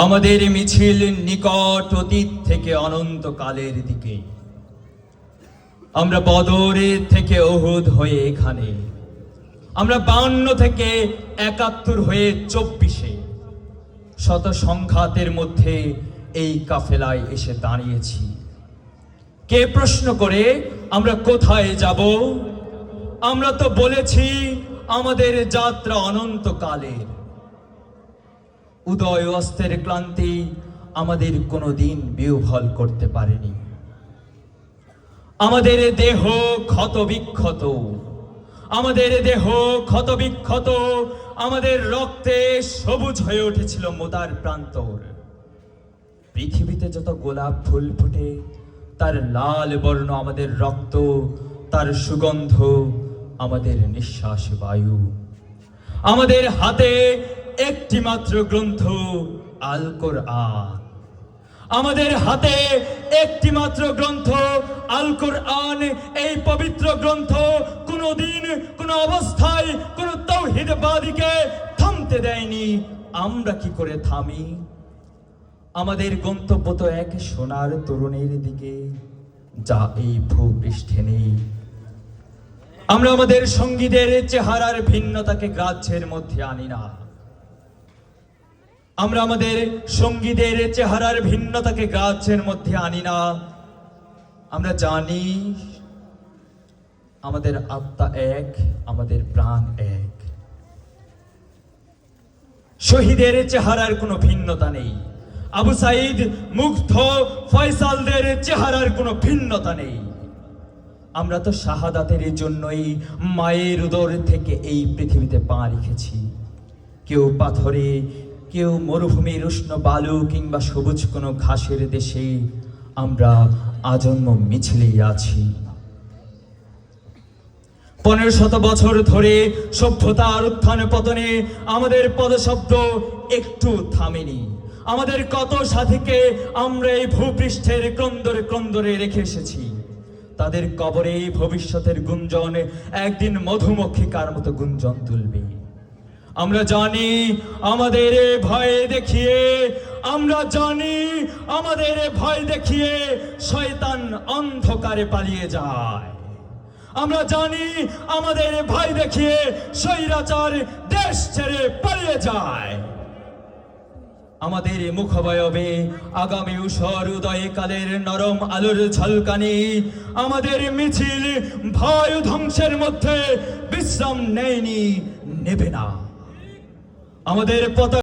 আমাদের মিছিল নিকট অতীত থেকে অনন্তকালের দিকে। আমরা বদরে থেকে উহুদ হয়ে এখানে, আমরা 52 থেকে 71 হয়ে 24-এ শত সংঘাতের মধ্যে এই কাফেলায় এসে দাঁড়িয়েছি। কে প্রশ্ন করে আমরা কোথায় যাব? আমরা তো বলেছি আমাদের যাত্রা অনন্তকালের। উদয় অস্তের ক্লান্তি আমাদের কোনোদিন বিহ্বল করতে পারেনি। আমাদের দেহ ক্ষত বিক্ষত, আমাদের দেহ ক্ষত বিক্ষত, আমাদের রক্তে সবুজ হয়ে উঠেছিল মোদার প্রান্তর। পৃথিবীতে যত গোলাপ ফুল ফোটে তার লাল বর্ণ আমাদের রক্ত, তার সুগন্ধ আমাদের নিঃশ্বাস বায়ু। আমাদের হাতে একটি মাত্র গ্রন্থ, আল কোরআন। আমাদের হাতে একটি মাত্র গ্রন্থ, আল কোরআন। এই পবিত্র গ্রন্থ কোনোদিন কোনো অবস্থায় কোনো তাওহীদবাদীকে থামতে দেয়নি। আমরা কি করে থামি? আমাদের গন্তব্য তো এক সোনার তরুণের দিকে, যা এই ভূপৃষ্ঠে নেই। আমরা আমাদের সঙ্গীদের চেহারার ভিন্নতাকে গ্রাহ্যের মধ্যে আনি না। আমরা আমাদের সঙ্গীদের চেহারার ভিন্নতাকে গ্রাহ্যের মধ্যে আনি না। আমরা জানি আমাদের আত্মা এক, আমাদের প্রাণ এক। শহীদের চেহারার কোনো ভিন্নতা নেই। আবু সাইদ, মুগ্ধ, ফয়সালদের চেহারার কোনো ভিন্নতা নেই। আমরা তো শাহাদাতের জন্যই মায়ের উদর থেকে এই পৃথিবীতে পা রেখেছি। কেউ পাথরে, কেউ মরুভূমির উষ্ণ বালু কিংবা সবুজ কোনো ঘাসের দেশে। আমরা আজন্ম মিছিলেই আছি। 1500 বছর ধরে সভ্যতার উত্থান পতনে আমাদের পদশব্দ একটু থামেনি। আমাদের কত সাথীকে আমরা এই ভূপৃষ্ঠের ক্রন্দরে ক্রন্দরে রেখে এসেছি। তাদের কবরে ভবিষ্যতের গুঞ্জন একদিন মধুমক্ষিকার মতো গুঞ্জন তুলবে। আমরা জানি আমাদের ভয় দেখিয়ে, আমরা জানি আমাদের ভয় দেখিয়ে শয়তান অন্ধকারে পালিয়ে যায়। আমরা জানি আমাদের ভয় দেখিয়ে স্বৈরাচার দেশ ছেড়ে পালিয়ে যায়। আমাদের মুখবয়বে আগামী উষর উদয়কালের নরম আলোর ঝলকানি। আমাদের মিছিল ভয় ধ্বংসের মধ্যে বিশ্রাম নেয়নি, নেবে না। আমাদের পতাকা